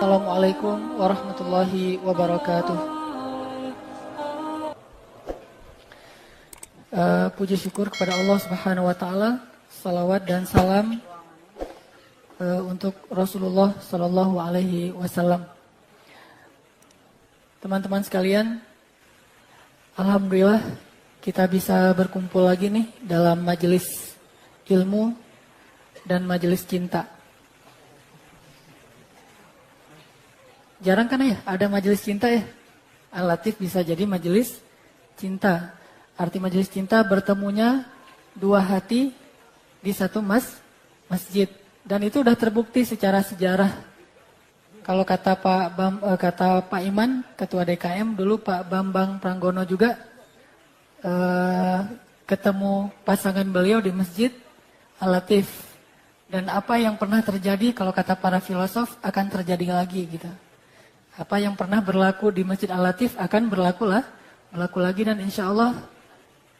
Assalamualaikum warahmatullahi wabarakatuh. Puji syukur kepada Allah Subhanahu wa taala. Salawat dan salam untuk Rasulullah sallallahu alaihi wasallam. Teman-teman sekalian, alhamdulillah kita bisa berkumpul lagi nih dalam majelis ilmu dan majelis cinta. Jarang kan ya ada majelis cinta ya? Al-Latif bisa jadi majelis cinta. Arti majelis cinta bertemunya dua hati di satu masjid. Dan itu udah terbukti secara sejarah. Kalau kata Pak Iman, Ketua DKM dulu Pak Bambang Pranggono juga ketemu pasangan beliau di masjid Al-Latif. Dan apa yang pernah terjadi kalau kata para filosof akan terjadi lagi gitu. Apa yang pernah berlaku di Masjid Al-Latif akan berlaku lagi dan insya Allah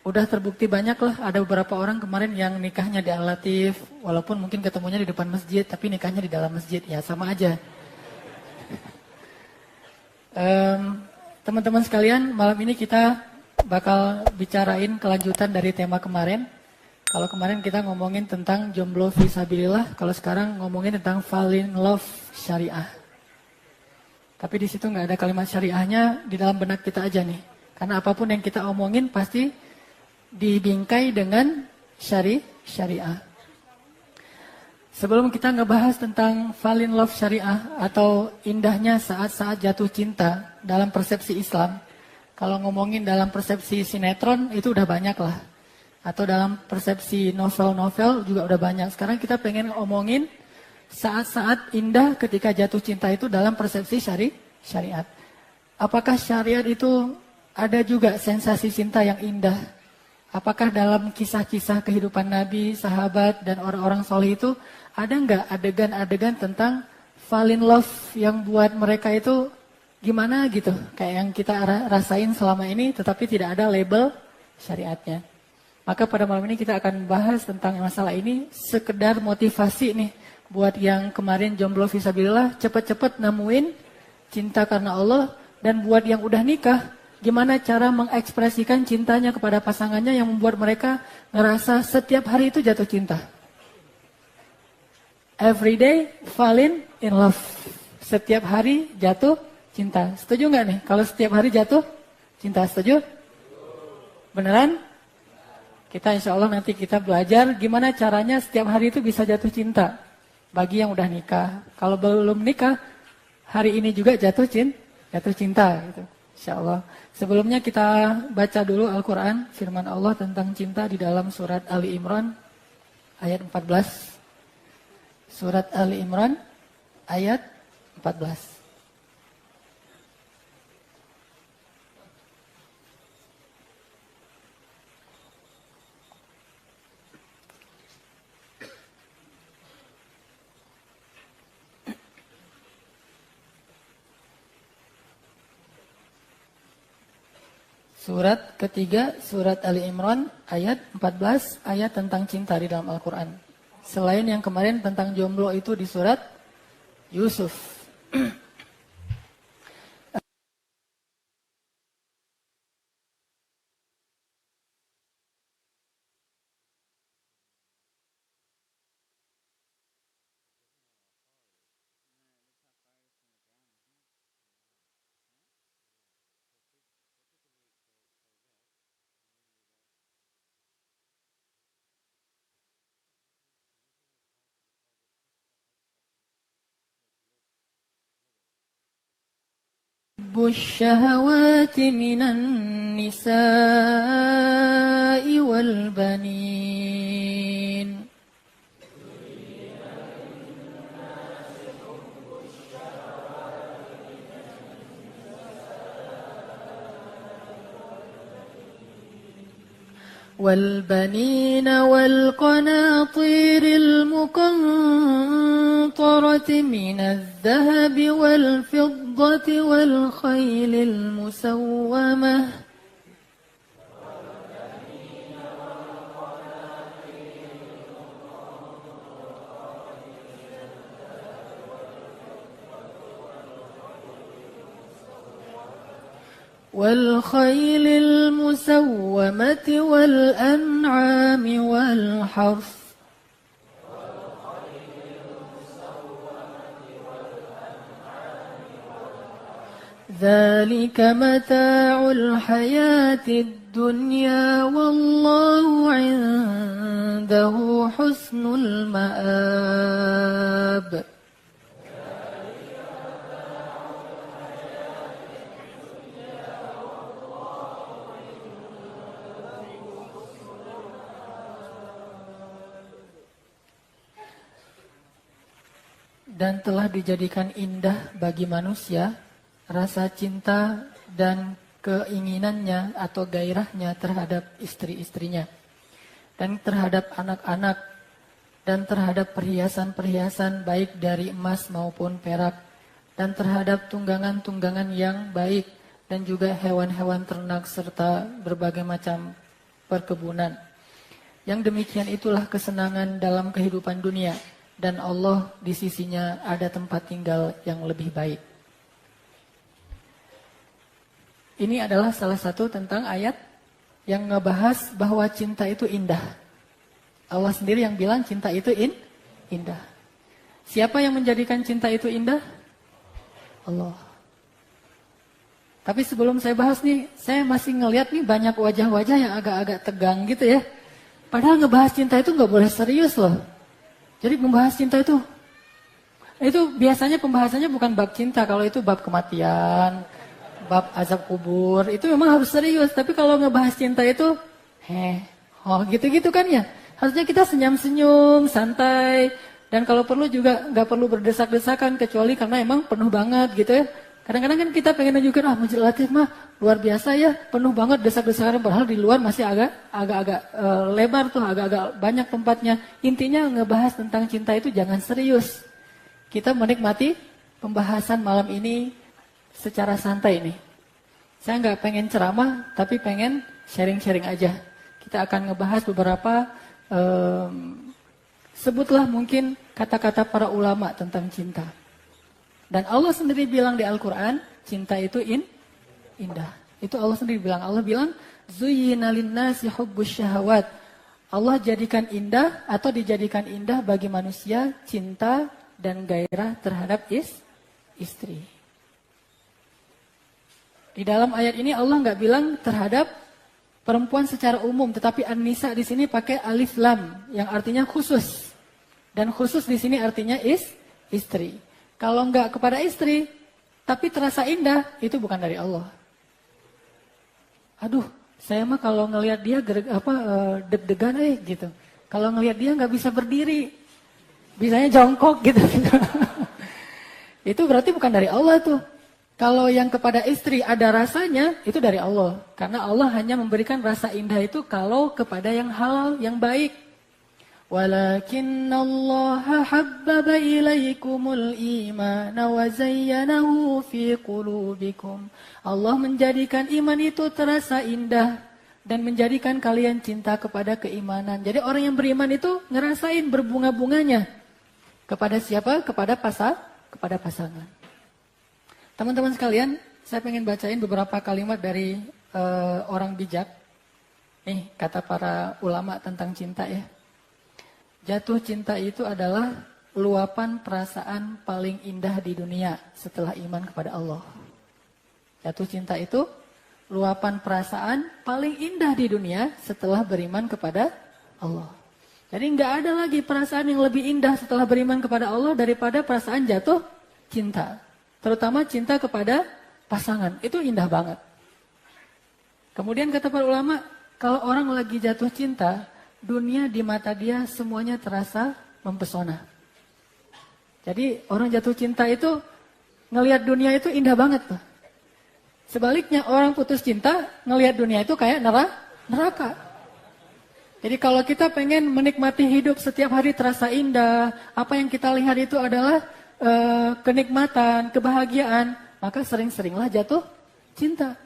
udah terbukti banyak lah. Ada beberapa orang kemarin yang nikahnya di Al-Latif, walaupun mungkin ketemunya di depan masjid, tapi nikahnya di dalam masjid, ya sama aja. Teman-teman sekalian, malam ini kita bakal bicarain kelanjutan dari tema kemarin. Kalau kemarin kita ngomongin tentang jomblo fisabilillah, kalau sekarang ngomongin tentang fall in love syariah. Tapi di situ nggak ada kalimat syariahnya di dalam benak kita aja nih. Karena apapun yang kita omongin pasti dibingkai dengan syariah. Sebelum kita ngebahas tentang fall in love syariah atau indahnya saat-saat jatuh cinta dalam persepsi Islam. Kalau ngomongin dalam persepsi sinetron itu udah banyak lah. Atau dalam persepsi novel-novel juga udah banyak. Sekarang kita pengen ngomongin saat-saat indah ketika jatuh cinta itu dalam persepsi syariat. Apakah syariat itu ada juga sensasi cinta yang indah? Apakah dalam kisah-kisah kehidupan Nabi, sahabat, dan orang-orang soleh itu ada nggak adegan-adegan tentang fall in love yang buat mereka itu gimana gitu? Kayak yang kita rasain selama ini tetapi tidak ada label syariatnya. Maka pada malam ini kita akan bahas tentang masalah ini sekedar motivasi nih. Buat yang kemarin jomblo fisabilillah, cepat-cepat nemuin cinta karena Allah. Dan buat yang udah nikah, gimana cara mengekspresikan cintanya kepada pasangannya yang membuat mereka ngerasa setiap hari itu jatuh cinta. Every day falling in love. Setiap hari jatuh cinta. Setuju nggak nih? Kalau setiap hari jatuh cinta, setuju? Beneran? Kita insya Allah nanti kita belajar gimana caranya setiap hari itu bisa jatuh cinta. Bagi yang udah nikah, kalau belum nikah, hari ini juga jatuh cinta gitu. Insya Allah. Sebelumnya kita baca dulu Al-Quran, firman Allah tentang cinta di dalam surat Ali Imran ayat 14. Surat Ali Imran ayat 14. Surat ketiga, surat Ali Imran, ayat 14, ayat tentang cinta di dalam Al-Quran. Selain yang kemarin tentang jomblo itu di surat Yusuf. الشهوات من النساء والبنين والبنين والقناطير المقنطرة من الذهب والفضة والخيل المسومة والخيل المسومة والأنعام والحرث ذلك متاع الحياة الدنيا والله عنده حسن المآب. Dan telah dijadikan indah bagi manusia rasa cinta dan keinginannya atau gairahnya terhadap istri-istrinya dan terhadap anak-anak dan terhadap perhiasan-perhiasan baik dari emas maupun perak dan terhadap tunggangan-tunggangan yang baik dan juga hewan-hewan ternak serta berbagai macam perkebunan. Yang demikian itulah kesenangan dalam kehidupan dunia. Dan Allah di sisinya ada tempat tinggal yang lebih baik. Ini adalah salah satu tentang ayat yang ngebahas bahwa cinta itu indah. Allah sendiri yang bilang cinta itu indah. Siapa yang menjadikan cinta itu indah? Allah. Tapi sebelum saya bahas nih, saya masih ngelihat nih banyak wajah-wajah yang agak-agak tegang gitu ya. Padahal ngebahas cinta itu nggak boleh serius loh. Jadi membahas cinta itu biasanya pembahasannya bukan bab cinta. Kalau itu bab kematian, bab azab kubur, itu memang harus serius. Tapi kalau ngebahas cinta itu, gitu-gitu kan ya. Harusnya kita senyum-senyum, santai. Dan kalau perlu juga nggak perlu berdesak-desakan, kecuali karena emang penuh banget gitu ya. Kadang-kadang kan kita pengen nunjukin, Masjid Latif mah luar biasa ya, penuh banget desak-desakan, padahal di luar masih agak-agak lebar tuh, agak-agak banyak tempatnya. Intinya ngebahas tentang cinta itu jangan serius. Kita menikmati pembahasan malam ini secara santai nih. Saya nggak pengen ceramah, tapi pengen sharing-sharing aja. Kita akan ngebahas beberapa, sebutlah mungkin kata-kata para ulama tentang cinta. Dan Allah sendiri bilang di Al-Quran, cinta itu indah. Itu Allah sendiri bilang. Allah bilang, Zuyyina linnasi hubbus syahawat. Allah jadikan indah atau dijadikan indah bagi manusia cinta dan gairah terhadap istri. Di dalam ayat ini Allah nggak bilang terhadap perempuan secara umum, tetapi an-nisa di sini pakai alif lam yang artinya khusus. Dan khusus di sini artinya istri. Kalau enggak kepada istri, tapi terasa indah, itu bukan dari Allah. Aduh, saya mah kalau ngelihat dia deg-degan gitu. Kalau ngelihat dia nggak bisa berdiri, bisanya jongkok gitu. Itu berarti bukan dari Allah tuh. Kalau yang kepada istri ada rasanya, itu dari Allah. Karena Allah hanya memberikan rasa indah itu kalau kepada yang halal, yang baik. Walakinallaha habbaba ilaikumul imana wa zayyanahu fi qulubikum. Allah menjadikan iman itu terasa indah dan menjadikan kalian cinta kepada keimanan. Jadi orang yang beriman itu ngerasain berbunga-bunganya. Kepada siapa? Kepada pasangan. Teman-teman sekalian, saya pengen bacain beberapa kalimat dari orang bijak. Nih, kata para ulama tentang cinta ya. Jatuh cinta itu adalah luapan perasaan paling indah di dunia setelah iman kepada Allah. Jatuh cinta itu luapan perasaan paling indah di dunia setelah beriman kepada Allah. Jadi nggak ada lagi perasaan yang lebih indah setelah beriman kepada Allah daripada perasaan jatuh cinta. Terutama cinta kepada pasangan, itu indah banget. Kemudian kata para ulama, kalau orang lagi jatuh cinta, dunia di mata dia semuanya terasa mempesona. Jadi orang jatuh cinta itu ngelihat dunia itu indah banget tuh. Sebaliknya orang putus cinta ngelihat dunia itu kayak neraka. Jadi kalau kita pengen menikmati hidup setiap hari terasa indah, apa yang kita lihat itu adalah kenikmatan, kebahagiaan, maka sering-seringlah jatuh cinta.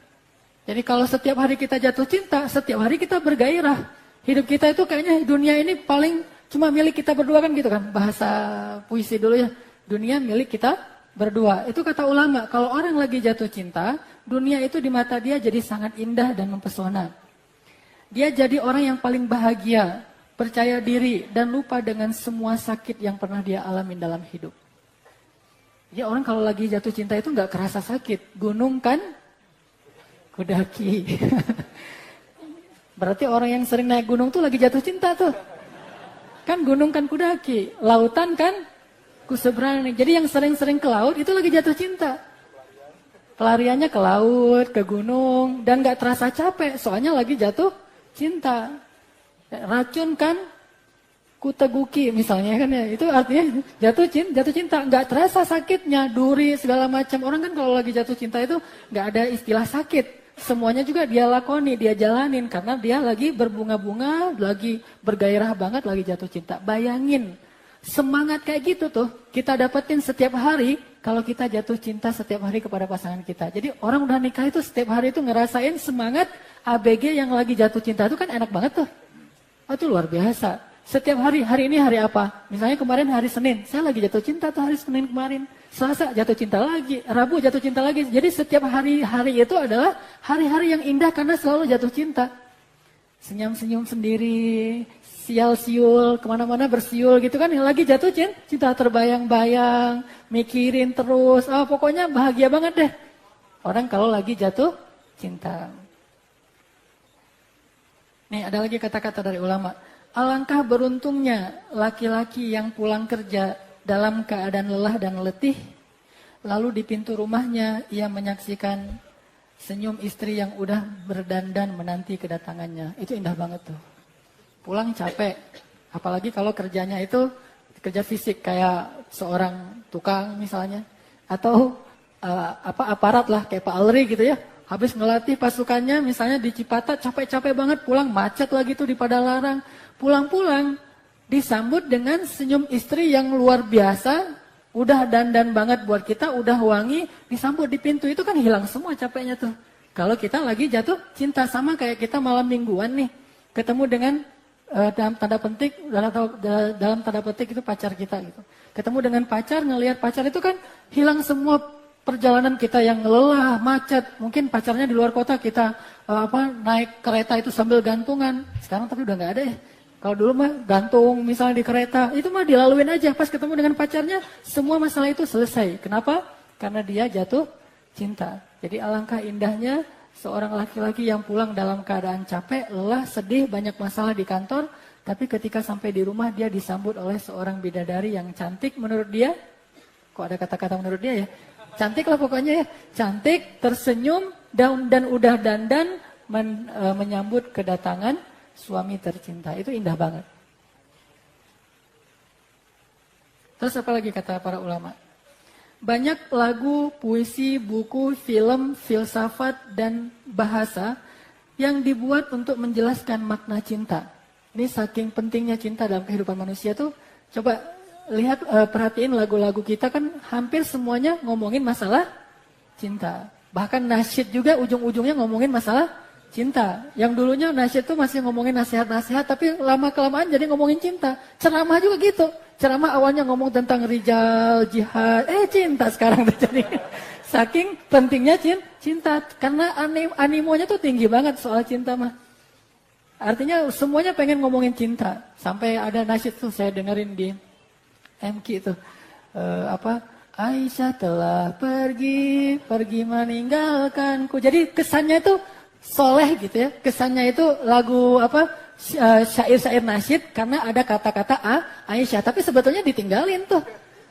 Jadi kalau setiap hari kita jatuh cinta, setiap hari kita bergairah. Hidup kita itu kayaknya dunia ini paling cuma milik kita berdua kan gitu kan. Bahasa puisi dulu ya. Dunia milik kita berdua. Itu kata ulama. Kalau orang lagi jatuh cinta, dunia itu di mata dia jadi sangat indah dan mempesona. Dia jadi orang yang paling bahagia, percaya diri, dan lupa dengan semua sakit yang pernah dia alami dalam hidup. Ya orang kalau lagi jatuh cinta itu nggak kerasa sakit. Gunung kan kudaki. Berarti orang yang sering naik gunung tuh lagi jatuh cinta tuh. Kan gunung kan kudaki, lautan kan kuseberang. Jadi yang sering-sering ke laut itu lagi jatuh cinta. Pelariannya ke laut, ke gunung, dan gak terasa capek, soalnya lagi jatuh cinta. Racun kan kuteguki misalnya kan ya, itu artinya jatuh cinta, gak terasa sakitnya, duri segala macam. Orang kan kalau lagi jatuh cinta itu gak ada istilah sakit. Semuanya juga dia lakoni, dia jalanin karena dia lagi berbunga-bunga, lagi bergairah banget, lagi jatuh cinta. Bayangin, semangat kayak gitu tuh kita dapetin setiap hari kalau kita jatuh cinta setiap hari kepada pasangan kita. Jadi orang udah nikah itu setiap hari itu ngerasain semangat ABG yang lagi jatuh cinta itu kan enak banget tuh. Oh, itu luar biasa. Setiap hari ini hari apa? Misalnya kemarin hari Senin, saya lagi jatuh cinta tuh hari Senin kemarin. Selasa jatuh cinta lagi, Rabu jatuh cinta lagi. Jadi setiap hari itu adalah hari-hari yang indah karena selalu jatuh cinta. Senyum-senyum sendiri, sial-siul, kemana-mana bersiul gitu kan. Yang lagi jatuh cinta terbayang-bayang, mikirin terus. Oh, pokoknya bahagia banget deh. Orang kalau lagi jatuh cinta. Nih ada lagi kata-kata dari ulama. Alangkah beruntungnya laki-laki yang pulang kerja dalam keadaan lelah dan letih, lalu di pintu rumahnya ia menyaksikan senyum istri yang udah berdandan menanti kedatangannya. Itu indah banget tuh. Pulang capek, apalagi kalau kerjanya itu kerja fisik kayak seorang tukang misalnya, atau aparat lah kayak Pak Alri gitu ya. Habis ngelatih pasukannya misalnya di Cipatat capek-capek banget, pulang macet lagi tuh di Padalarang. Pulang-pulang disambut dengan senyum istri yang luar biasa, udah dandan banget buat kita, udah wangi, disambut di pintu itu kan hilang semua capeknya tuh. Kalau kita lagi jatuh cinta, sama kayak kita malam mingguan nih, ketemu dengan dalam tanda petik itu pacar kita gitu. Ketemu dengan pacar, ngelihat pacar itu kan hilang semua perjalanan kita yang lelah, macet. Mungkin pacarnya di luar kota, kita naik kereta itu sambil gantungan. Sekarang tapi udah nggak ada ya. Kalau dulu mah gantung misalnya di kereta, itu mah dilaluin aja. Pas ketemu dengan pacarnya, semua masalah itu selesai. Kenapa? Karena dia jatuh cinta. Jadi alangkah indahnya seorang laki-laki yang pulang dalam keadaan capek, lelah, sedih, banyak masalah di kantor. Tapi ketika sampai di rumah, dia disambut oleh seorang bidadari yang cantik menurut dia. Kok ada kata-kata menurut dia ya? Cantik lah pokoknya ya. Cantik, tersenyum, dan udah dandan menyambut kedatangan suami tercinta. Itu indah banget. Terus apa lagi kata para ulama? Banyak lagu, puisi, buku, film, filsafat, dan bahasa yang dibuat untuk menjelaskan makna cinta. Ini saking pentingnya cinta dalam kehidupan manusia tuh. Coba lihat, perhatiin lagu-lagu kita kan hampir semuanya ngomongin masalah cinta. Bahkan nasyid juga ujung-ujungnya ngomongin masalah cinta. Yang dulunya nasyid tuh masih ngomongin nasihat-nasihat, tapi lama-kelamaan jadi ngomongin cinta. Ceramah juga gitu. Ceramah awalnya ngomong tentang rijal, jihad, cinta sekarang terjadi. Saking pentingnya cinta. Karena animonya tuh tinggi banget soal cinta mah. Artinya semuanya pengen ngomongin cinta. Sampai ada nasyid tuh saya dengerin di MQ itu. Aisyah telah pergi meninggalkanku. Jadi kesannya itu soleh gitu ya. Kesannya itu lagu syair-syair nasyid karena ada kata-kata Aisyah. Tapi sebetulnya ditinggalin tuh.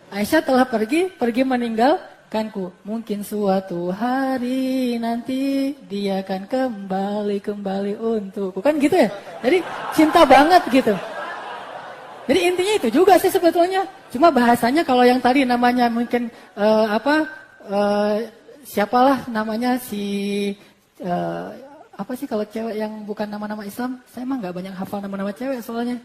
Aisyah telah pergi meninggalkanku. Mungkin suatu hari nanti dia akan kembali untukku. Kan gitu ya. Jadi cinta banget gitu. Jadi intinya itu juga sih sebetulnya. Cuma bahasanya kalau yang tadi namanya mungkin siapalah namanya apa sih kalau cewek yang bukan nama-nama Islam? Saya emang nggak banyak hafal nama-nama cewek soalnya.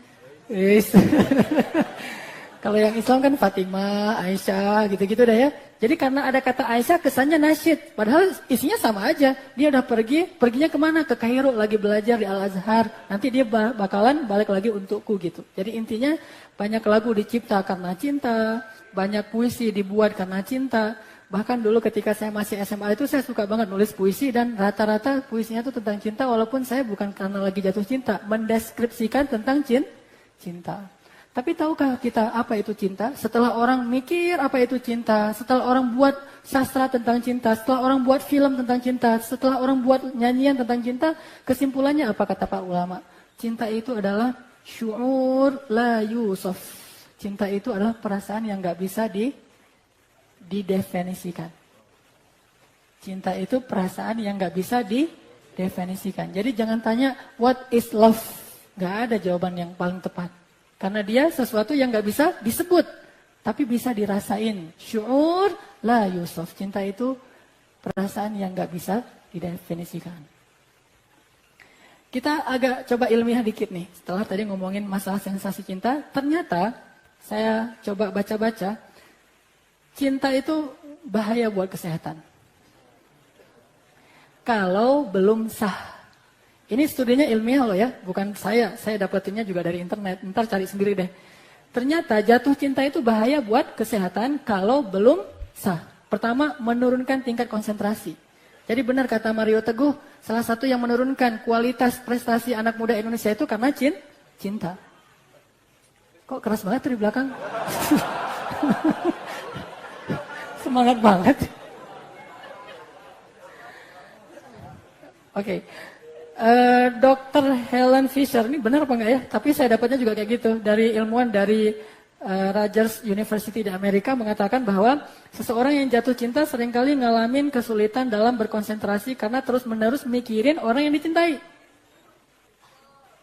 Kalau yang Islam kan Fatimah, Aisyah, gitu-gitu dah ya. Jadi karena ada kata Aisyah kesannya nasyid. Padahal isinya sama aja. Dia udah perginya kemana? Ke Kairo, lagi belajar di Al-Azhar. Nanti dia bakalan balik lagi untukku gitu. Jadi intinya banyak lagu dicipta karena cinta. Banyak puisi dibuat karena cinta. Bahkan dulu ketika saya masih SMA itu saya suka banget nulis puisi dan rata-rata puisinya itu tentang cinta walaupun saya bukan karena lagi jatuh cinta, mendeskripsikan tentang cinta. Tapi tahukah kita apa itu cinta? Setelah orang mikir apa itu cinta, setelah orang buat sastra tentang cinta, setelah orang buat film tentang cinta, setelah orang buat nyanyian tentang cinta, kesimpulannya apa kata Pak ulama? Cinta itu adalah syu'ur la yusuf. Cinta itu adalah perasaan yang gak bisa didefinisikan. Cinta itu perasaan yang gak bisa didefinisikan. Jadi jangan tanya what is love. Gak ada jawaban yang paling tepat. Karena dia sesuatu yang gak bisa disebut. Tapi bisa dirasain. Syu'ur la yusuf. Cinta itu perasaan yang gak bisa didefinisikan. Kita agak coba ilmiah dikit nih. Setelah tadi ngomongin masalah sensasi cinta. Ternyata saya coba baca-baca. Cinta itu bahaya buat kesehatan. Kalau belum sah. Ini studinya ilmiah loh ya, bukan saya dapetinnya juga dari internet, ntar cari sendiri deh. Ternyata jatuh cinta itu bahaya buat kesehatan kalau belum sah. Pertama, menurunkan tingkat konsentrasi. Jadi benar kata Mario Teguh, salah satu yang menurunkan kualitas prestasi anak muda Indonesia itu karena cinta. Kok keras banget tuh di belakang? Semangat banget. Oke. Dr. Helen Fisher, ini benar apa enggak ya? Tapi saya dapatnya juga kayak gitu. Dari ilmuwan dari Rutgers University di Amerika mengatakan bahwa seseorang yang jatuh cinta seringkali ngalamin kesulitan dalam berkonsentrasi karena terus-menerus mikirin orang yang dicintai.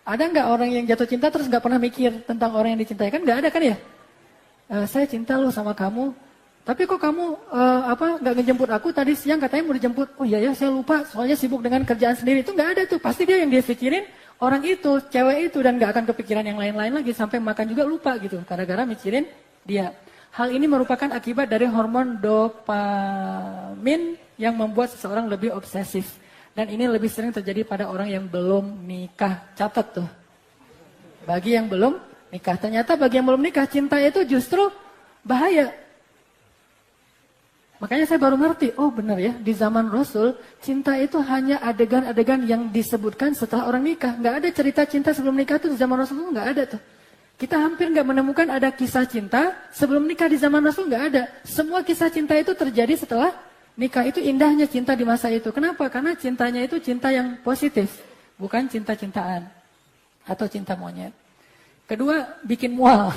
Ada nggak orang yang jatuh cinta terus nggak pernah mikir tentang orang yang dicintai? Kan nggak ada kan ya? Saya cinta loh sama kamu. Tapi kok kamu nggak ngejemput aku tadi siang katanya mau dijemput. Oh iya ya saya lupa soalnya sibuk dengan kerjaan sendiri. Itu nggak ada tuh. Pasti dia yang dia pikirin orang itu, cewek itu dan nggak akan kepikiran yang lain-lain lagi sampai makan juga lupa gitu. Gara-gara mikirin dia. Hal ini merupakan akibat dari hormon dopamin yang membuat seseorang lebih obsesif. Dan ini lebih sering terjadi pada orang yang belum nikah. Catat tuh. Bagi yang belum nikah. Ternyata bagi yang belum nikah cinta itu justru bahaya. Makanya saya baru ngerti, oh benar ya, di zaman Rasul, cinta itu hanya adegan-adegan yang disebutkan setelah orang nikah. Nggak ada cerita cinta sebelum nikah tuh di zaman Rasul tuh nggak ada tuh. Kita hampir nggak menemukan ada kisah cinta sebelum nikah di zaman Rasul nggak ada. Semua kisah cinta itu terjadi setelah nikah. Itu indahnya cinta di masa itu. Kenapa? Karena cintanya itu cinta yang positif, bukan cinta-cintaan atau cinta monyet. Kedua, bikin mual.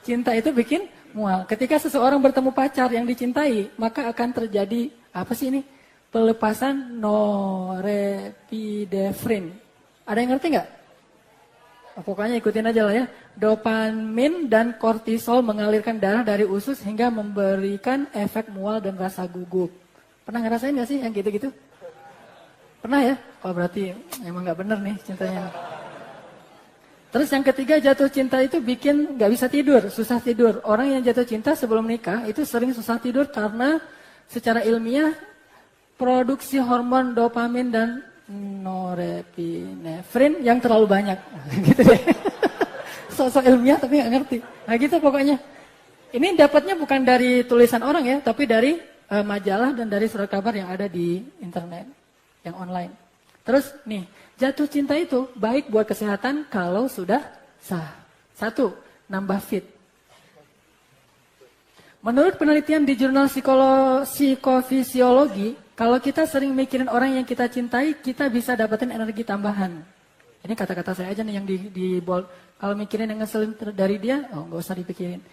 Cinta itu bikin mual. Ketika seseorang bertemu pacar yang dicintai, maka akan terjadi apa sih ini? Pelepasan norepinefrin. Ada yang ngerti nggak? Pokoknya ikutin aja lah ya. Dopamin dan kortisol mengalirkan darah dari usus hingga memberikan efek mual dan rasa gugup. Pernah ngerasain nggak sih yang gitu-gitu? Pernah ya? Oh berarti emang nggak bener nih cintanya. Terus yang ketiga jatuh cinta itu bikin gak bisa tidur, susah tidur. Orang yang jatuh cinta sebelum nikah itu sering susah tidur karena secara ilmiah produksi hormon dopamin dan norepinefrin yang terlalu banyak. Gitu deh. Sosok ilmiah tapi gak ngerti. Nah gitu pokoknya. Ini dapatnya bukan dari tulisan orang ya, tapi dari majalah dan dari surat kabar yang ada di internet, yang online. Terus nih, jatuh cinta itu baik buat kesehatan kalau sudah sah. 1, nambah fit. Menurut penelitian di jurnal psikofisiologi, kalau kita sering mikirin orang yang kita cintai, kita bisa dapetin energi tambahan. Ini kata-kata saya aja nih yang di bold. Kalau mikirin yang ngeselin dari dia, oh nggak usah dipikirin.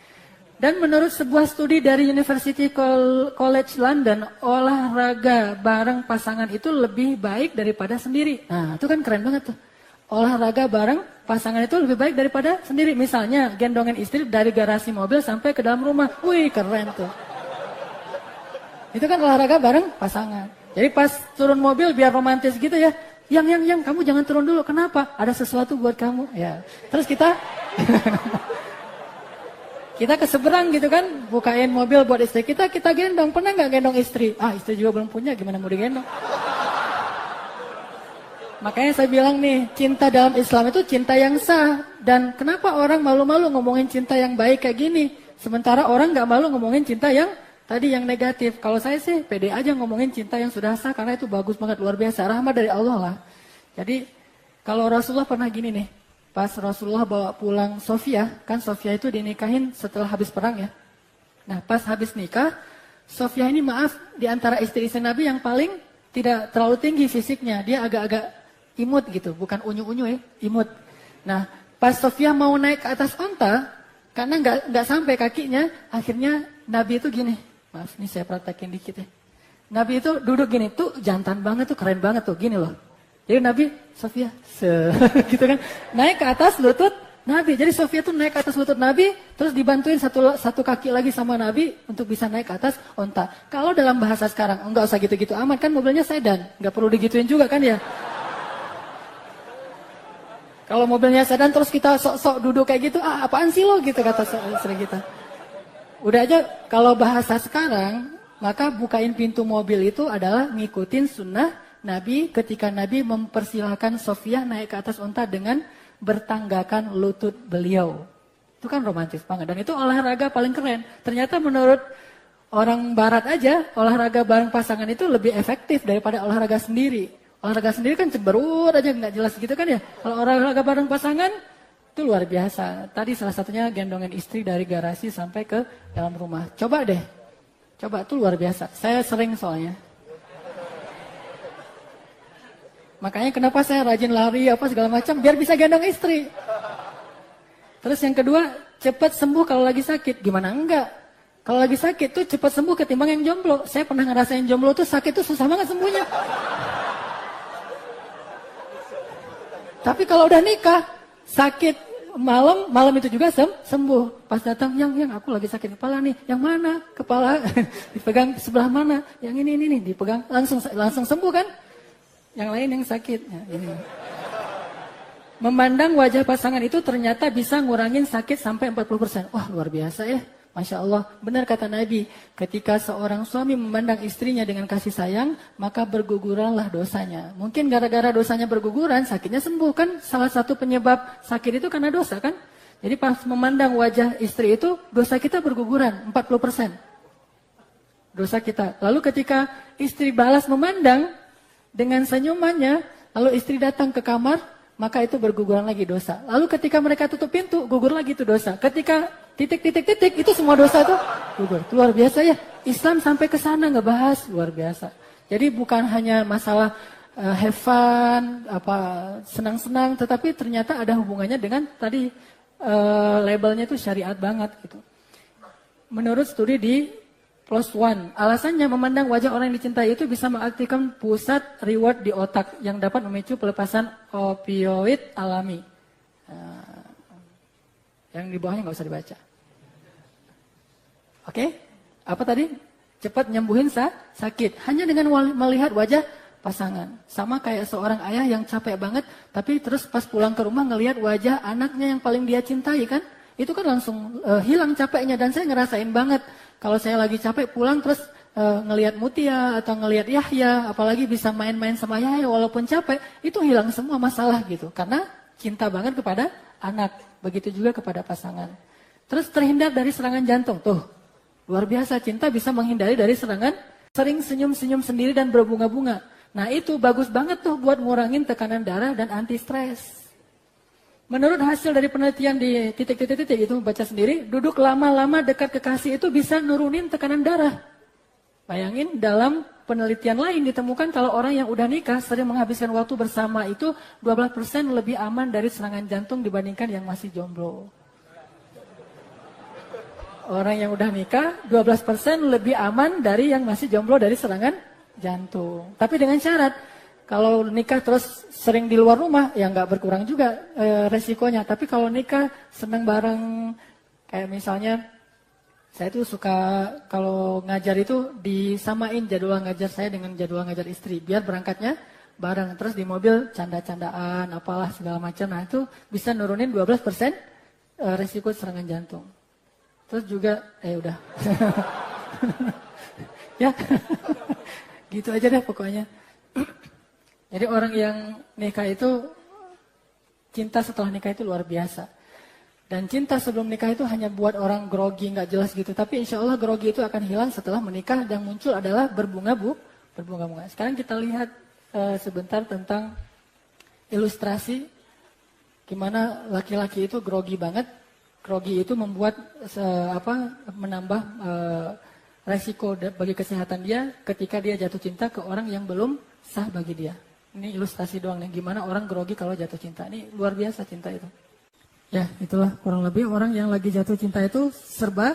Dan menurut sebuah studi dari University College London, olahraga bareng pasangan itu lebih baik daripada sendiri. Nah, itu kan keren banget tuh. Olahraga bareng pasangan itu lebih baik daripada sendiri. Misalnya, gendongin istri dari garasi mobil sampai ke dalam rumah. Wih, keren tuh. Itu kan olahraga bareng pasangan. Jadi pas turun mobil biar romantis gitu ya. Yang, kamu jangan turun dulu. Kenapa? Ada sesuatu buat kamu. Ya. Terus kita... Kita ke seberang gitu kan, bukain mobil buat istri kita gendong. Pernah nggak gendong istri? Ah, istri juga belum punya, gimana mau digendong? Makanya saya bilang nih, cinta dalam Islam itu cinta yang sah. Dan kenapa orang malu-malu ngomongin cinta yang baik kayak gini? Sementara orang nggak malu ngomongin cinta yang Tadi yang negatif, kalau saya sih pede aja ngomongin cinta yang sudah sah karena itu bagus banget, luar biasa, rahmat dari Allah lah. Jadi kalau Rasulullah pernah gini nih, pas Rasulullah bawa pulang Sofia, kan Sofia itu dinikahin setelah habis perang ya. Nah pas habis nikah, Sofia ini maaf di antara istri-istri Nabi yang paling tidak terlalu tinggi fisiknya, dia agak-agak imut gitu, bukan unyu-unyu ya, imut. Nah pas Sofia mau naik ke atas onta, karena nggak sampai kakinya, akhirnya Nabi itu gini. Maaf, nih saya praktekin dikit ya. Nabi itu duduk gini, tuh jantan banget tuh, keren banget tuh, gini loh. Jadi Nabi, Sofia, gitu kan, naik ke atas lutut Nabi. Jadi Sofia tuh naik ke atas lutut Nabi, terus dibantuin satu kaki lagi sama Nabi untuk bisa naik ke atas onta. Kalau dalam bahasa sekarang, enggak usah gitu-gitu amat, kan mobilnya sedan, nggak perlu digituin juga kan ya. Kalau mobilnya sedan terus kita sok-sok duduk kayak gitu, apaan sih lo gitu kata sering kita. Udah aja kalau bahasa sekarang, maka bukain pintu mobil itu adalah ngikutin sunnah Nabi ketika Nabi mempersilahkan Sofia naik ke atas unta dengan bertanggakan lutut beliau. Itu kan romantis banget dan itu olahraga paling keren. Ternyata menurut orang barat aja, olahraga bareng pasangan itu lebih efektif daripada olahraga sendiri. Olahraga sendiri kan cemberut aja nggak jelas gitu kan ya. Kalau olahraga bareng pasangan itu luar biasa. Tadi salah satunya gendongin istri dari garasi sampai ke dalam rumah. Coba deh. Coba itu luar biasa. Saya sering soalnya. Makanya kenapa saya rajin lari apa segala macam biar bisa gendong istri. Terus yang kedua, cepat sembuh kalau lagi sakit. Gimana enggak? Kalau lagi sakit tuh cepat sembuh ketimbang yang jomblo. Saya pernah ngerasain jomblo tuh sakit tuh susah banget sembuhnya. Tapi kalau udah nikah, sakit malam itu juga sembuh. Pas datang, yang aku lagi sakit kepala nih. Yang mana? Kepala dipegang sebelah mana? Yang ini nih dipegang langsung sembuh kan? Yang lain yang sakit. Ya, ini. Memandang wajah pasangan itu ternyata bisa ngurangin sakit sampai 40%. Wah luar biasa ya. Masya Allah, benar kata Nabi, ketika seorang suami memandang istrinya dengan kasih sayang, maka berguguranlah dosanya. Mungkin gara-gara dosanya berguguran, sakitnya sembuh kan? Salah satu penyebab sakit itu karena dosa kan? Jadi pas memandang wajah istri itu, dosa kita berguguran, 40%. Dosa kita. Lalu ketika istri balas memandang dengan senyumannya, lalu istri datang ke kamar, maka itu berguguran lagi dosa. Lalu ketika mereka tutup pintu, gugur lagi itu dosa. Ketika titik, itu semua dosa tuh gugur. Luar biasa ya. Islam sampai ke sana ngebahas, luar biasa. Jadi bukan hanya masalah have fun, senang-senang, tetapi ternyata ada hubungannya dengan tadi labelnya itu syariat banget gitu. Menurut studi di PLOS ONE, alasannya memandang wajah orang yang dicintai itu bisa mengaktifkan pusat reward di otak yang dapat memicu pelepasan opioid alami. Yang di bawahnya nggak usah dibaca. Oke? Apa tadi? Cepat nyembuhin sakit. Hanya dengan melihat wajah pasangan. Sama kayak seorang ayah yang capek banget, tapi terus pas pulang ke rumah ngelihat wajah anaknya yang paling dia cintai kan? Itu kan langsung hilang capeknya dan saya ngerasain banget. Kalau saya lagi capek pulang terus ngelihat Mutia atau ngelihat Yahya, apalagi bisa main-main sama Yahya walaupun capek, itu hilang semua masalah gitu. Karena cinta banget kepada anak. Begitu juga kepada pasangan. Terus terhindar dari serangan jantung. Tuh, luar biasa cinta bisa menghindari dari serangan. Sering senyum-senyum sendiri dan berbunga-bunga. Nah itu bagus banget tuh buat ngurangin tekanan darah dan anti stres. Menurut hasil dari penelitian di titik-titik itu baca sendiri, duduk lama-lama dekat kekasih itu bisa nurunin tekanan darah. Bayangin dalam penelitian lain ditemukan kalau orang yang udah nikah sering menghabiskan waktu bersama itu 12% lebih aman dari serangan jantung dibandingkan yang masih jomblo. Orang yang udah nikah 12% lebih aman dari yang masih jomblo dari serangan jantung. Tapi dengan syarat, kalau nikah terus sering di luar rumah ya nggak berkurang juga resikonya. Tapi kalau nikah senang bareng, kayak misalnya saya tuh suka kalau ngajar itu disamain jadwal ngajar saya dengan jadwal ngajar istri. Biar berangkatnya bareng. Terus di mobil canda-candaan, apalah segala macam. Nah itu bisa nurunin 12% resiko serangan jantung. Terus juga, udah. Ya, gitu aja deh pokoknya. Jadi orang yang nikah itu, cinta setelah nikah itu luar biasa. Dan cinta sebelum nikah itu hanya buat orang grogi, nggak jelas gitu. Tapi insya Allah grogi itu akan hilang setelah menikah, dan muncul adalah berbunga-bunga. Sekarang kita lihat sebentar tentang ilustrasi gimana laki-laki itu grogi banget. Grogi itu membuat menambah resiko bagi kesehatan dia ketika dia jatuh cinta ke orang yang belum sah bagi dia. Ini ilustrasi doang nih, gimana orang grogi kalau jatuh cinta. Ini luar biasa cinta itu. Ya, itulah kurang lebih orang yang lagi jatuh cinta itu serba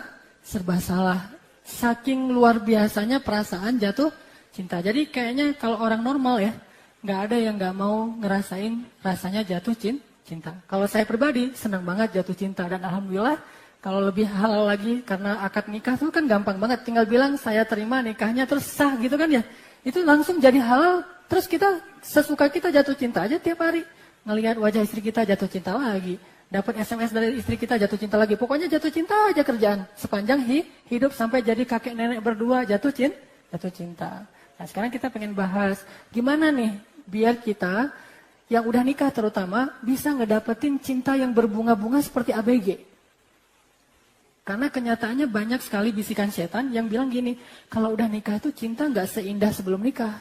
salah. Saking luar biasanya perasaan jatuh cinta. Jadi kayaknya kalau orang normal ya, nggak ada yang nggak mau ngerasain rasanya jatuh cinta. Kalau saya pribadi senang banget jatuh cinta, dan alhamdulillah kalau lebih halal lagi karena akad nikah itu kan gampang banget. Tinggal bilang saya terima nikahnya terus sah gitu kan ya. Itu langsung jadi halal. Terus kita sesuka kita jatuh cinta aja tiap hari. Ngelihat wajah istri kita jatuh cinta lagi. Dapat SMS dari istri kita jatuh cinta lagi. Pokoknya jatuh cinta aja kerjaan. Sepanjang hidup sampai jadi kakek nenek berdua jatuh cinta. Nah sekarang kita pengen bahas gimana nih biar kita yang udah nikah terutama bisa ngedapetin cinta yang berbunga-bunga seperti ABG. Karena kenyataannya banyak sekali bisikan setan yang bilang gini, kalau udah nikah itu cinta nggak seindah sebelum nikah.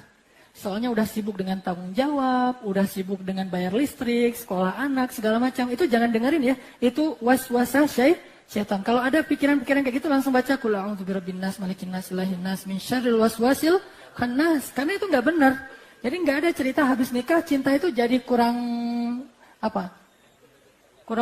Soalnya udah sibuk dengan tanggung jawab, udah sibuk dengan bayar listrik, sekolah anak, segala macam. Itu jangan dengerin ya, itu waswasa syaitan. Kalau ada pikiran-pikiran kayak gitu langsung baca Qul a'udzu birabbin nas, malikin nas, ilahin nas, min syarril waswasil khannas. Karena itu nggak benar. Jadi nggak ada cerita habis nikah cinta itu jadi kurang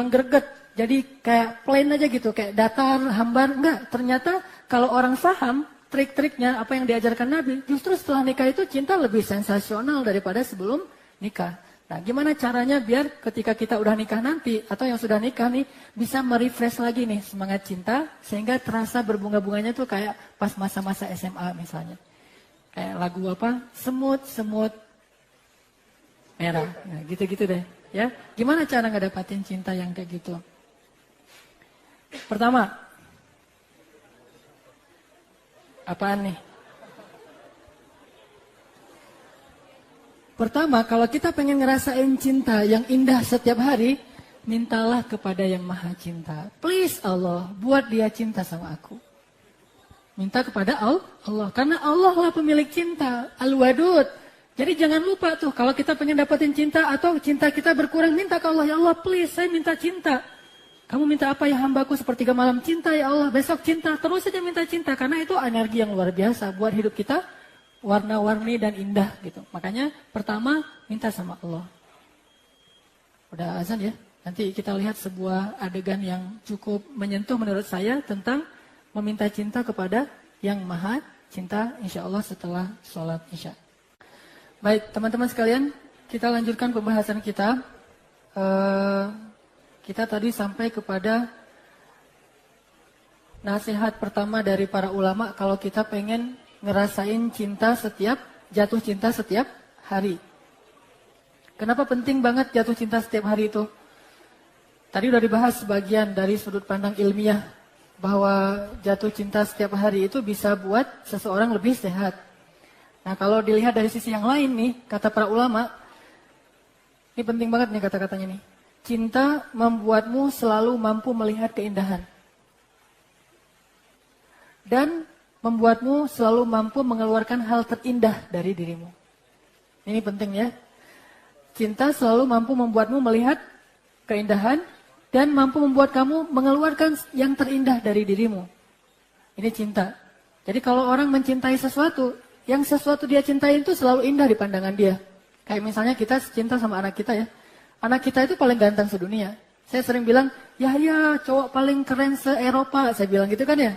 greget. Jadi kayak plain aja gitu, kayak datar, hambar. Enggak, ternyata kalau orang paham trik-triknya apa yang diajarkan Nabi, justru setelah nikah itu cinta lebih sensasional daripada sebelum nikah. Nah, gimana caranya biar ketika kita udah nikah nanti atau yang sudah nikah nih bisa merefresh lagi nih semangat cinta sehingga terasa berbunga-bunganya tuh kayak pas masa-masa SMA misalnya. Kayak lagu semut merah. Nah, gitu-gitu deh, ya. Gimana cara ngedapatin cinta yang kayak gitu? Pertama, apaan nih? Pertama, kalau kita pengen ngerasain cinta yang indah setiap hari, mintalah kepada yang maha cinta. Please Allah, buat dia cinta sama aku. Minta kepada Allah, karena Allah lah pemilik cinta, Al-Wadud. Jadi jangan lupa tuh, kalau kita pengen dapetin cinta atau cinta kita berkurang, minta ke Allah, ya Allah please, saya minta cinta. Kamu minta apa ya hambaku, sepertiga malam cinta ya Allah, besok cinta, terus saja minta cinta. Karena itu energi yang luar biasa buat hidup kita, warna-warni dan indah gitu. Makanya pertama minta sama Allah. Udah azan ya, nanti kita lihat sebuah adegan yang cukup menyentuh menurut saya tentang meminta cinta kepada yang maha cinta, insya Allah setelah sholat isya. Baik teman-teman sekalian, kita lanjutkan pembahasan kita. Kita tadi sampai kepada nasihat pertama dari para ulama kalau kita pengen ngerasain jatuh cinta setiap hari. Kenapa penting banget jatuh cinta setiap hari itu? Tadi udah dibahas sebagian dari sudut pandang ilmiah bahwa jatuh cinta setiap hari itu bisa buat seseorang lebih sehat. Nah kalau dilihat dari sisi yang lain nih, kata para ulama, ini penting banget nih kata-katanya nih. Cinta membuatmu selalu mampu melihat keindahan. Dan membuatmu selalu mampu mengeluarkan hal terindah dari dirimu. Ini penting ya. Cinta selalu mampu membuatmu melihat keindahan dan mampu membuat kamu mengeluarkan yang terindah dari dirimu. Ini cinta. Jadi kalau orang mencintai sesuatu, yang sesuatu dia cintai itu selalu indah di pandangan dia. Kayak misalnya kita cinta sama anak kita ya. Anak kita itu paling ganteng sedunia. Saya sering bilang, ya cowok paling keren se-Eropa. Saya bilang gitu kan ya.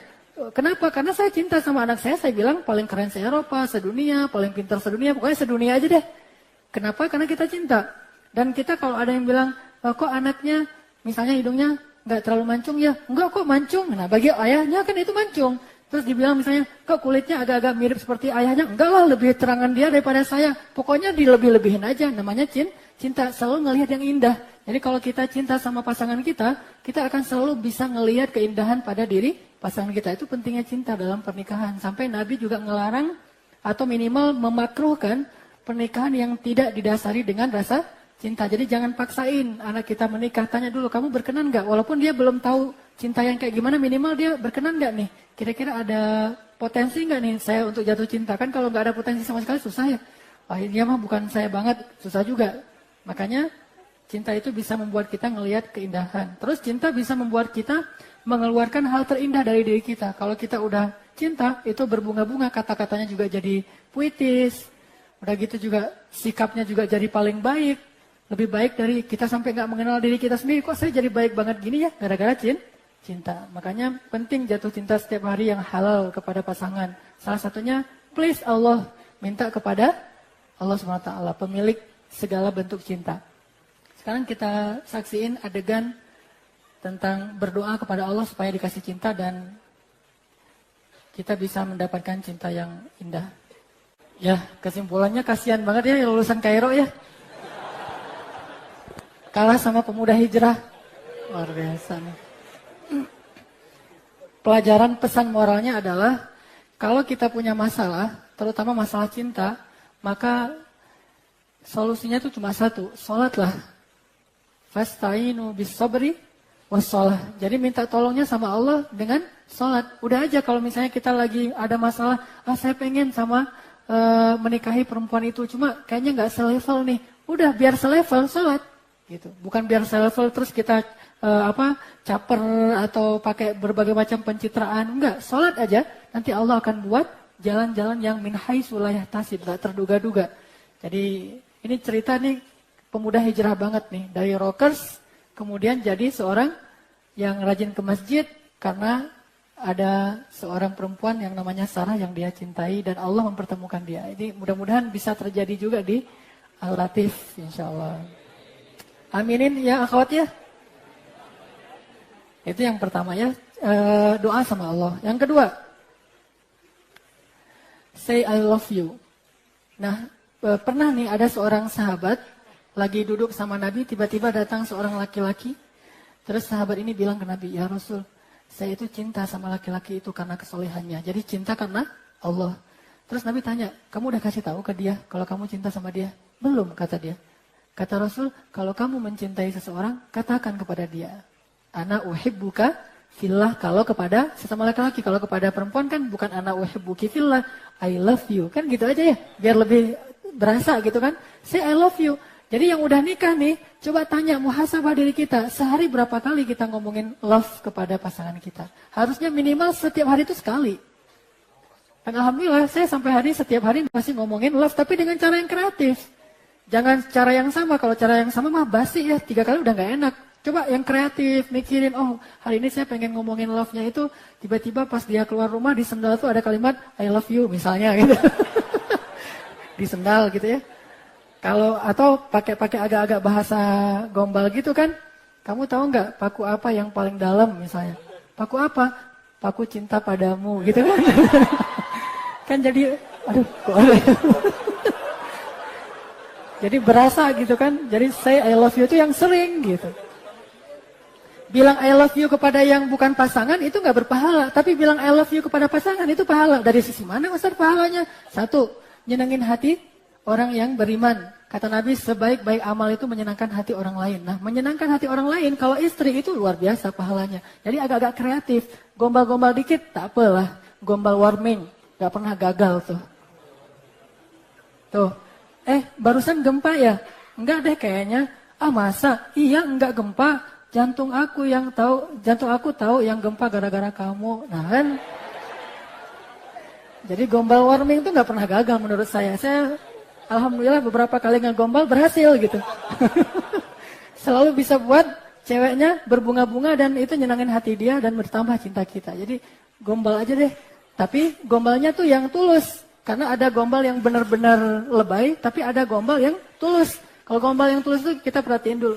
Kenapa? Karena saya cinta sama anak saya bilang paling keren se-Eropa, sedunia, paling pintar sedunia. Pokoknya sedunia aja deh. Kenapa? Karena kita cinta. Dan kita kalau ada yang bilang, kok anaknya misalnya hidungnya nggak terlalu mancung ya? Enggak kok mancung. Nah bagi ayahnya kan itu mancung. Terus dibilang misalnya, kok kulitnya agak-agak mirip seperti ayahnya? Enggak lah, lebih terangan dia daripada saya. Pokoknya dilebih-lebihin aja. Namanya cinta selalu ngelihat yang indah. Jadi kalau kita cinta sama pasangan kita akan selalu bisa ngelihat keindahan pada diri pasangan kita. Itu pentingnya cinta dalam pernikahan. Sampai Nabi juga ngelarang atau minimal memakruhkan pernikahan yang tidak didasari dengan rasa cinta. Jadi jangan paksain anak kita menikah. Tanya dulu, kamu berkenan nggak? Walaupun dia belum tahu cinta yang kayak gimana, minimal dia berkenan nggak nih? Kira-kira ada potensi nggak nih saya untuk jatuh cinta? Kan kalau nggak ada potensi sama sekali susah ya. Wah, dia mah bukan saya banget, susah juga. Makanya cinta itu bisa membuat kita ngelihat keindahan. Terus cinta bisa membuat kita mengeluarkan hal terindah dari diri kita. Kalau kita udah cinta, itu berbunga-bunga, kata-katanya juga jadi puitis. Udah gitu juga sikapnya juga jadi paling baik. Lebih baik dari kita sampai nggak mengenal diri kita sendiri. Kok saya jadi baik banget gini ya? Gara-gara cinta. Makanya penting jatuh cinta setiap hari yang halal kepada pasangan. Salah satunya, please Allah, minta kepada Allah SWT, pemilik segala bentuk cinta. Sekarang kita saksiin adegan tentang berdoa kepada Allah supaya dikasih cinta dan kita bisa mendapatkan cinta yang indah. Ya, kesimpulannya kasihan banget ya lulusan Kairo ya. Kalah sama pemuda hijrah. Luar biasa nih. Pelajaran pesan moralnya adalah kalau kita punya masalah, terutama masalah cinta, maka solusinya itu cuma satu, sholatlah. Fasta'inu bis sabri wassalah. Jadi minta tolongnya sama Allah dengan sholat. Udah aja kalau misalnya kita lagi ada masalah, saya pengen sama menikahi perempuan itu, cuma kayaknya nggak selevel nih. Udah biar selevel, sholat. Gitu. Bukan biar selevel terus kita caper atau pakai berbagai macam pencitraan. Enggak, sholat aja. Nanti Allah akan buat jalan-jalan yang min haitsu la yahtasib, gak terduga-duga. Jadi ini cerita nih pemuda hijrah banget nih. Dari rockers kemudian jadi seorang yang rajin ke masjid karena ada seorang perempuan yang namanya Sarah yang dia cintai dan Allah mempertemukan dia. Ini mudah-mudahan bisa terjadi juga di Al-Latif insyaallah. Aminin ya akhwat ya. Itu yang pertama ya, doa sama Allah. Yang kedua, say I love you. Nah, pernah nih ada seorang sahabat lagi duduk sama Nabi, tiba-tiba datang seorang laki-laki. Terus sahabat ini bilang ke Nabi, ya Rasul, saya itu cinta sama laki-laki itu karena kesolehannya. Jadi cinta karena Allah. Terus Nabi tanya, kamu udah kasih tahu ke dia kalau kamu cinta sama dia? Belum, kata dia. Kata Rasul, kalau kamu mencintai seseorang, katakan kepada dia, ana uhibbuka fillah, kalau kepada sesama laki-laki. Kalau kepada perempuan kan bukan ana uhibbuki fillah, I love you. Kan gitu aja ya, biar lebih berasa gitu kan. Say I love you. Jadi yang udah nikah nih, coba tanya muhasabah diri kita, sehari berapa kali kita ngomongin love kepada pasangan kita. Harusnya minimal setiap hari itu sekali. Dan alhamdulillah saya sampai hari setiap hari masih ngomongin love, tapi dengan cara yang kreatif. Jangan cara yang sama, kalau cara yang sama mah basi ya, 3 kali udah gak enak. Coba yang kreatif, mikirin, oh hari ini saya pengen ngomongin love-nya itu, tiba-tiba pas dia keluar rumah di sendal tuh ada kalimat I love you misalnya gitu. Di sendal gitu ya. Kalau atau pakai agak-agak bahasa gombal gitu kan. Kamu tahu nggak paku apa yang paling dalam misalnya? Paku apa? Paku cinta padamu gitu kan. Kan jadi aduh kok jadi berasa gitu kan. Jadi say I love you itu yang sering gitu. Bilang I love you kepada yang bukan pasangan itu nggak berpahala. Tapi bilang I love you kepada pasangan itu pahala. Dari sisi mana Ustaz pahalanya? 1, nyenengin hati orang yang beriman. Kata Nabi, sebaik-baik amal itu menyenangkan hati orang lain. Nah, menyenangkan hati orang lain, kalau istri itu luar biasa pahalanya. Jadi agak-agak kreatif. Gombal-gombal dikit, tak apalah. Gombal warming, gak pernah gagal tuh. Tuh, barusan gempa ya? Enggak deh kayaknya. Ah masa? Iya enggak gempa. Jantung aku tahu yang gempa gara-gara kamu. Nah kan. Jadi gombal warming itu gak pernah gagal menurut saya. Saya alhamdulillah beberapa kali ngegombal berhasil gitu. Selalu bisa buat ceweknya berbunga-bunga dan itu nyenangin hati dia dan bertambah cinta kita. Jadi gombal aja deh. Tapi gombalnya tuh yang tulus. Karena ada gombal yang benar-benar lebay, tapi ada gombal yang tulus. Kalau gombal yang tulus itu kita perhatiin dulu.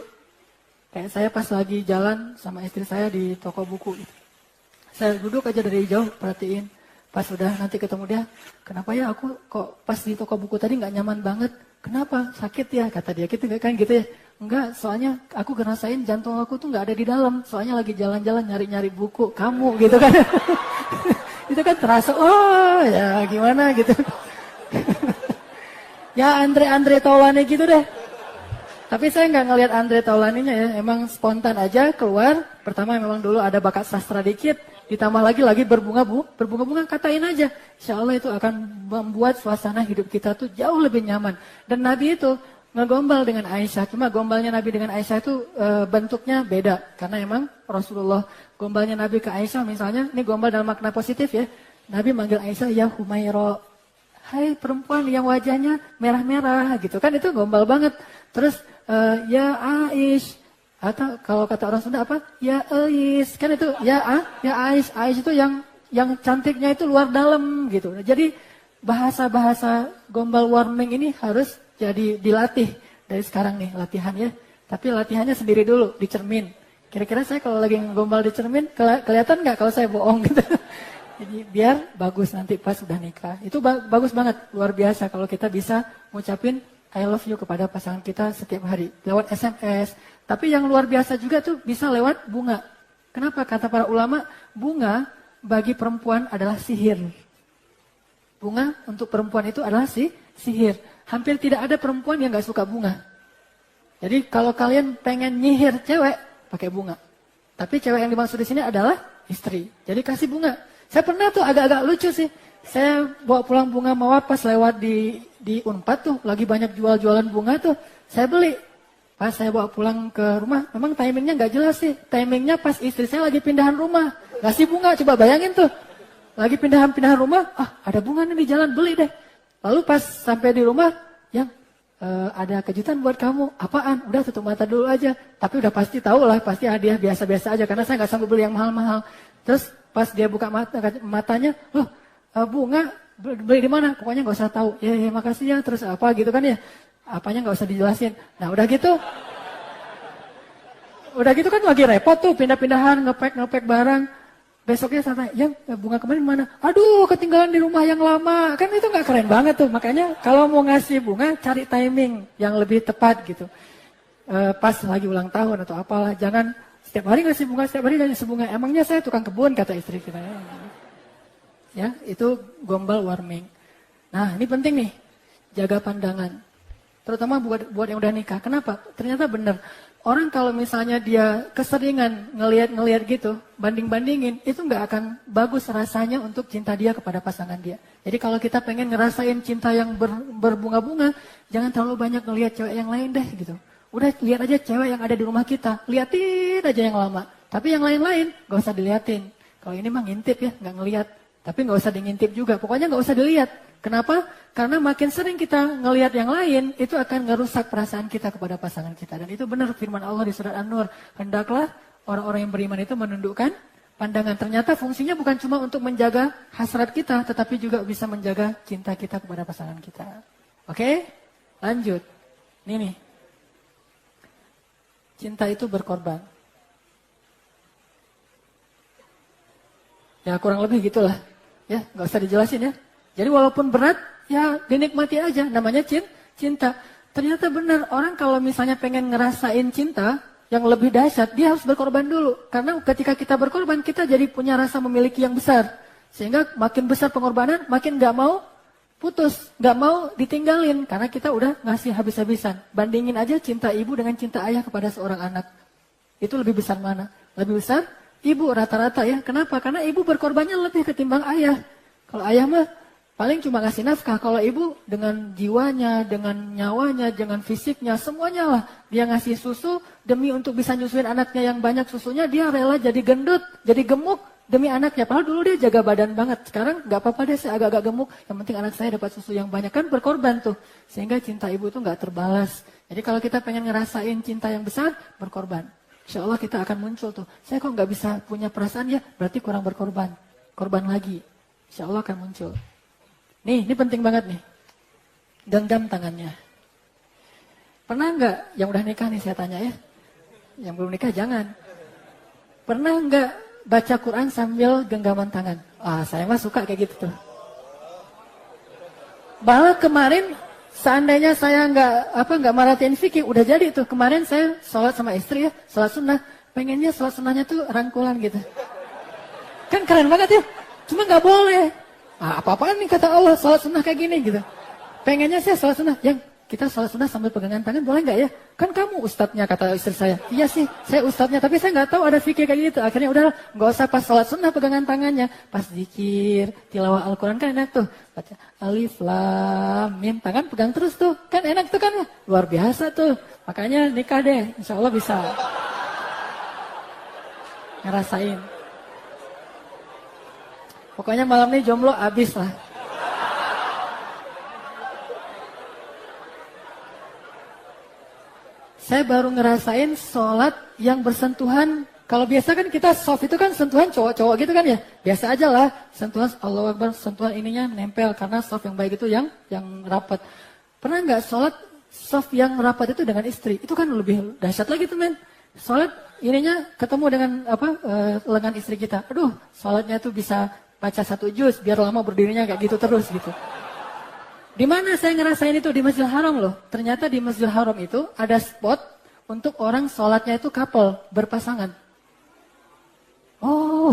Kayak saya pas lagi jalan sama istri saya di toko buku. Saya duduk aja dari jauh perhatiin. Pas udah nanti ketemu dia, kenapa ya aku kok pas di toko buku tadi gak nyaman banget? Kenapa? Sakit ya? Kata dia gitu kan gitu ya. Enggak, soalnya aku ngerasain jantung aku tuh gak ada di dalam. Soalnya lagi jalan-jalan nyari-nyari buku kamu gitu kan. Itu kan terasa, oh ya gimana gitu. Ya Andre Taulane gitu deh. Tapi saya nggak ngelihat Andre Taulaninya ya, emang spontan aja keluar. Pertama memang dulu ada bakat sastra dikit, ditambah lagi berbunga-bunga katain aja. Insya Allah itu akan membuat suasana hidup kita tuh jauh lebih nyaman. Dan Nabi itu ngegombal dengan Aisyah, cuma gombalnya Nabi dengan Aisyah itu bentuknya beda. Karena emang Rasulullah gombalnya Nabi ke Aisyah misalnya, ini gombal dalam makna positif ya. Nabi manggil Aisyah, ya Humairo, hai perempuan yang wajahnya merah-merah gitu kan, itu gombal banget. Terus ya Aish, atau kalau kata orang Sunda apa? Ya Ais, kan itu ya Aish. Aish itu yang cantiknya itu luar dalam gitu. Jadi bahasa-bahasa gombal warming ini harus jadi dilatih dari sekarang nih latihan ya. Tapi latihannya sendiri dulu di cermin. Kira-kira saya kalau lagi gombal di cermin kelihatan nggak kalau saya bohong gitu. Jadi biar bagus nanti pas sudah nikah. Itu bagus banget, luar biasa kalau kita bisa ngucapin I love you kepada pasangan kita setiap hari. Lewat SMS. Tapi yang luar biasa juga tuh bisa lewat bunga. Kenapa? Kata para ulama, bunga bagi perempuan adalah sihir. Bunga untuk perempuan itu adalah sihir. Hampir tidak ada perempuan yang gak suka bunga. Jadi kalau kalian pengen nyihir cewek, pakai bunga. Tapi cewek yang dimaksud di sini adalah istri. Jadi kasih bunga. Saya pernah tuh agak-agak lucu sih. Saya bawa pulang bunga mawar pas lewat di Unpad tuh, lagi banyak jualan bunga tuh, saya beli. Pas saya bawa pulang ke rumah, memang timingnya nggak jelas sih. Timingnya pas istri saya lagi pindahan rumah, ngasih bunga, coba bayangin tuh. Lagi pindahan rumah, ada bunga nih di jalan, beli deh. Lalu pas sampai di rumah, yang ada kejutan buat kamu, apaan? Udah tutup mata dulu aja. Tapi udah pasti tahu lah, pasti hadiah biasa-biasa aja, karena saya nggak sanggup beli yang mahal-mahal. Terus pas dia buka matanya, loh, bunga beli di mana? Pokoknya nggak usah tahu. Ya makasih ya. Terus apa gitu kan ya? Apanya nggak usah dijelasin. Nah udah gitu kan lagi repot tuh pindah-pindahan ngepek barang. Besoknya saya tanya, yang bunga kemarin mana? Aduh ketinggalan di rumah yang lama. Kan itu nggak keren banget tuh. Makanya kalau mau ngasih bunga cari timing yang lebih tepat gitu. Pas lagi ulang tahun atau apalah. Jangan setiap hari ngasih bunga, setiap hari ngasih bunga. Emangnya saya tukang kebun kata istri kita. Ya, itu gombal warming. Nah, ini penting nih. Jaga pandangan. Terutama buat yang udah nikah. Kenapa? Ternyata benar. Orang kalau misalnya dia keseringan ngelihat gitu, banding-bandingin, itu nggak akan bagus rasanya untuk cinta dia kepada pasangan dia. Jadi kalau kita pengen ngerasain cinta yang berbunga-bunga, jangan terlalu banyak ngelihat cewek yang lain deh gitu. Udah lihat aja cewek yang ada di rumah kita, liatin aja yang lama. Tapi yang lain-lain nggak usah diliatin. Kalau ini mah ngintip ya, nggak ngelihat. Tapi nggak usah ngintip juga, pokoknya nggak usah dilihat. Kenapa? Karena makin sering kita ngelihat yang lain, itu akan ngerusak perasaan kita kepada pasangan kita. Dan itu benar firman Allah di surat An-Nur. Hendaklah orang-orang yang beriman itu menundukkan pandangan. Ternyata fungsinya bukan cuma untuk menjaga hasrat kita, tetapi juga bisa menjaga cinta kita kepada pasangan kita. Oke? Lanjut. Ini nih. Cinta itu berkorban. Ya kurang lebih gitulah. Ya, nggak usah dijelasin ya. Jadi walaupun berat, ya dinikmati aja. Namanya cinta. Ternyata benar, orang kalau misalnya pengen ngerasain cinta yang lebih dahsyat, dia harus berkorban dulu. Karena ketika kita berkorban, kita jadi punya rasa memiliki yang besar. Sehingga makin besar pengorbanan, makin nggak mau putus, nggak mau ditinggalin. Karena kita udah ngasih habis-habisan. Bandingin aja cinta ibu dengan cinta ayah kepada seorang anak. Itu lebih besar mana? Lebih besar ibu rata-rata ya. Kenapa? Karena ibu berkorbannya lebih ketimbang ayah. Kalau ayah mah paling cuma ngasih nafkah. Kalau ibu dengan jiwanya, dengan nyawanya, dengan fisiknya, semuanya lah. Dia ngasih susu demi untuk bisa nyusuin anaknya yang banyak susunya. Dia rela jadi gendut, jadi gemuk demi anaknya. Padahal dulu dia jaga badan banget. Sekarang gak apa-apa deh saya agak-agak gemuk. Yang penting anak saya dapat susu yang banyak. Kan berkorban tuh. Sehingga cinta ibu tuh gak terbalas. Jadi kalau kita pengen ngerasain cinta yang besar, berkorban. Insya Allah kita akan muncul tuh. Saya kok nggak bisa punya perasaan ya, berarti kurang berkorban. Korban lagi. Insya Allah akan muncul. Nih, ini penting banget nih. Genggam tangannya. Pernah nggak, yang udah nikah nih saya tanya ya. Yang belum nikah jangan. Pernah nggak baca Quran sambil genggaman tangan? Saya mah suka kayak gitu tuh. Malah kemarin seandainya saya nggak marahin fikih, udah jadi tuh. Kemarin saya sholat sama istri ya, sholat sunnah. Pengennya sholat sunnahnya tuh rangkulan gitu. Kan keren banget ya. Cuma nggak boleh. Apa-apaan nih kata Allah, sholat sunnah kayak gini gitu. Pengennya saya sholat sunnah, yang kita sholat sunnah sambil pegangan tangan boleh nggak ya? Kan kamu ustadznya, kata istri saya. Iya sih, saya ustadznya, tapi saya nggak tahu ada fikih kayak gitu. Akhirnya udah nggak usah pas sholat sunnah pegangan tangannya, pas zikir, tilawah Al-Quran kan enak tuh. Baca alif lam mim, tangan pegang terus tuh, kan enak tuh kan, luar biasa tuh. Makanya nikah deh, insya Allah bisa ngerasain. Pokoknya malam ini jomblo abis lah. Saya baru ngerasain sholat yang bersentuhan. Kalau biasa kan kita soft itu kan sentuhan cowok-cowok gitu kan ya. Biasa aja lah. Sentuhan Allahu Akbar, sentuhan ininya nempel. Karena soft yang baik itu yang rapat. Pernah nggak sholat soft yang rapat itu dengan istri? Itu kan lebih dahsyat lagi tuh men. Sholat ininya ketemu dengan lengan istri kita. Aduh, sholatnya tuh bisa baca 1 juz. Biar lama berdirinya kayak gitu terus gitu. Di mana saya ngerasain itu? Di Masjidil Haram loh. Ternyata di Masjidil Haram itu ada spot untuk orang sholatnya itu couple, berpasangan. Oh.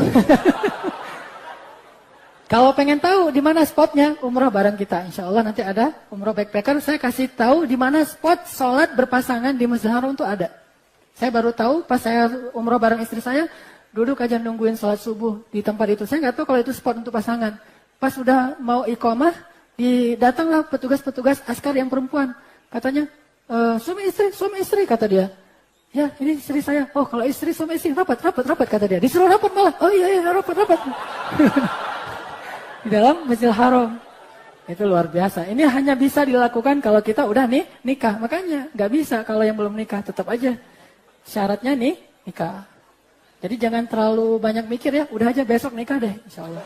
Kalau pengen tahu di mana spotnya, umrah bareng kita. Insya Allah nanti ada umrah backpacker. Saya kasih tahu di mana spot sholat berpasangan di Masjidil Haram itu ada. Saya baru tahu pas saya umrah bareng istri saya, duduk aja nungguin sholat subuh di tempat itu. Saya nggak tahu kalau itu spot untuk pasangan. Pas udah mau iqamah, datanglah petugas-petugas askar yang perempuan. Katanya, suami istri, kata dia. Ya, ini istri saya. Oh, kalau istri, suami istri, rapat, kata dia. Disuruh rapat malah. Oh iya, rapat. Di dalam Masjidil Haram. Itu luar biasa. Ini hanya bisa dilakukan kalau kita udah nikah. Makanya, nggak bisa kalau yang belum nikah. Tetap aja. Syaratnya nikah. Jadi jangan terlalu banyak mikir ya. Udah aja besok nikah deh, insya Allah.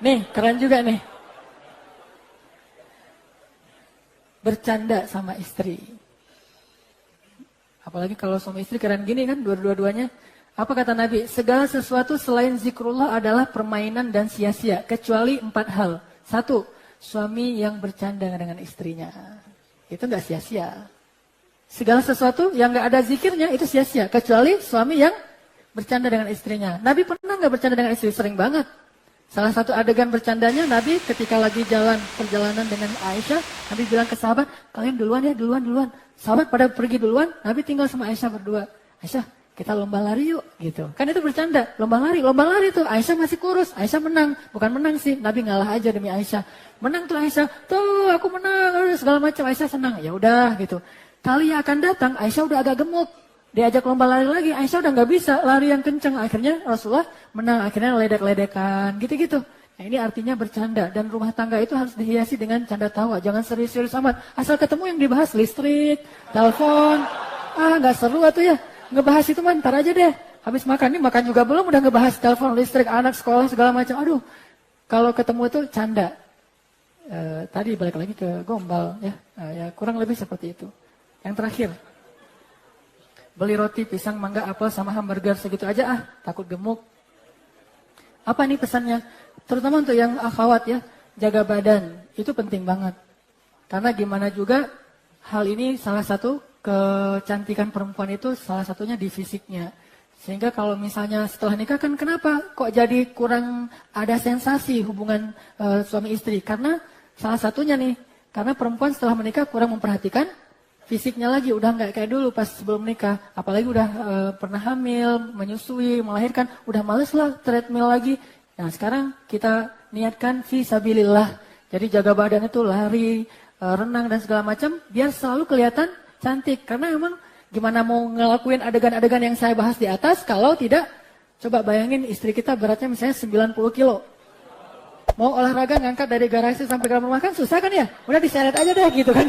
Nih, keren juga nih. Bercanda sama istri. Apalagi kalau suami istri keren gini kan, dua-duanya. Apa kata Nabi? Segala sesuatu selain zikrullah adalah permainan dan sia-sia. Kecuali 4 hal. 1, suami yang bercanda dengan istrinya. Itu enggak sia-sia. Segala sesuatu yang enggak ada zikirnya itu sia-sia. Kecuali suami yang bercanda dengan istrinya. Nabi pernah enggak bercanda dengan istri? Sering banget. Salah satu adegan bercandanya Nabi ketika lagi perjalanan dengan Aisyah, Nabi bilang ke sahabat, kalian duluan ya, duluan. Sahabat pada pergi duluan, Nabi tinggal sama Aisyah berdua. Aisyah, kita lomba lari yuk, gitu. Kan itu bercanda, lomba lari tuh. Aisyah masih kurus, Aisyah menang. Bukan menang sih, Nabi ngalah aja demi Aisyah. Menang tuh Aisyah, tuh aku menang, segala macam. Aisyah senang, ya udah gitu. Kali yang akan datang, Aisyah udah agak gemuk. Diajak lomba lari lagi, Aisyah udah nggak bisa lari yang kenceng. Akhirnya Rasulullah menang, akhirnya ledek-ledekan, gitu-gitu. Nah, ini artinya bercanda. Dan rumah tangga itu harus dihiasi dengan canda tawa. Jangan serius-serius amat. Asal ketemu yang dibahas listrik, telepon. Nggak seru atuh ya. Ngebahas itu mah ntar aja deh. Habis makan, nih makan juga belum, udah ngebahas telepon, listrik, anak, sekolah, segala macam. Aduh, kalau ketemu itu canda. Tadi balik lagi ke gombal ya. Ya kurang lebih seperti itu. Yang terakhir. Beli roti, pisang, mangga, apel, sama hamburger segitu aja takut gemuk. Apa nih pesannya? Terutama untuk yang akhwat ya, jaga badan, itu penting banget. Karena gimana juga, hal ini salah satu kecantikan perempuan itu salah satunya di fisiknya. Sehingga kalau misalnya setelah nikah kan kenapa kok jadi kurang ada sensasi hubungan suami istri? Karena salah satunya nih, karena perempuan setelah menikah kurang memperhatikan fisiknya lagi, udah nggak kayak dulu pas sebelum nikah. Apalagi udah pernah hamil, menyusui, melahirkan, udah males lah treadmill lagi. Nah sekarang kita niatkan fi sabilillah. Jadi jaga badan itu lari, renang dan segala macam, biar selalu kelihatan cantik. Karena emang gimana mau ngelakuin adegan-adegan yang saya bahas di atas, kalau tidak, coba bayangin istri kita beratnya misalnya 90 kilo. Mau olahraga ngangkat dari garasi sampai ke rumah kan susah kan ya? Udah diseret aja deh gitu kan.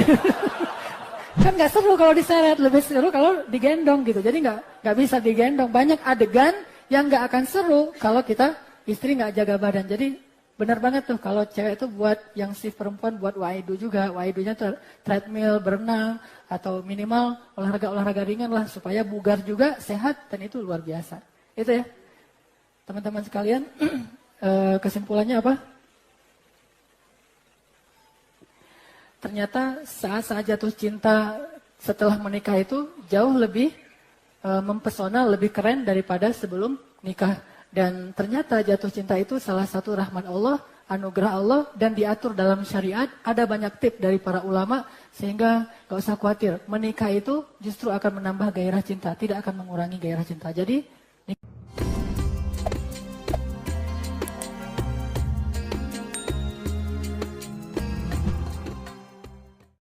Kan nggak seru kalau diseret, lebih seru kalau digendong gitu. Jadi nggak bisa digendong. Banyak adegan yang nggak akan seru kalau kita istri nggak jaga badan. Jadi benar banget tuh kalau cewek itu buat yang si perempuan buat waidu juga. Waidunya tuh treadmill, berenang atau minimal olahraga ringan lah supaya bugar juga, sehat dan itu luar biasa. Itu ya teman-teman sekalian. Kesimpulannya apa? Ternyata saat-saat jatuh cinta setelah menikah itu jauh lebih mempesona, lebih keren daripada sebelum nikah. Dan ternyata jatuh cinta itu salah satu rahmat Allah anugerah Allah dan diatur dalam syariat. Ada banyak tips dari para ulama sehingga gak usah khawatir. Menikah itu justru akan menambah gairah cinta, tidak akan mengurangi gairah cinta. Jadi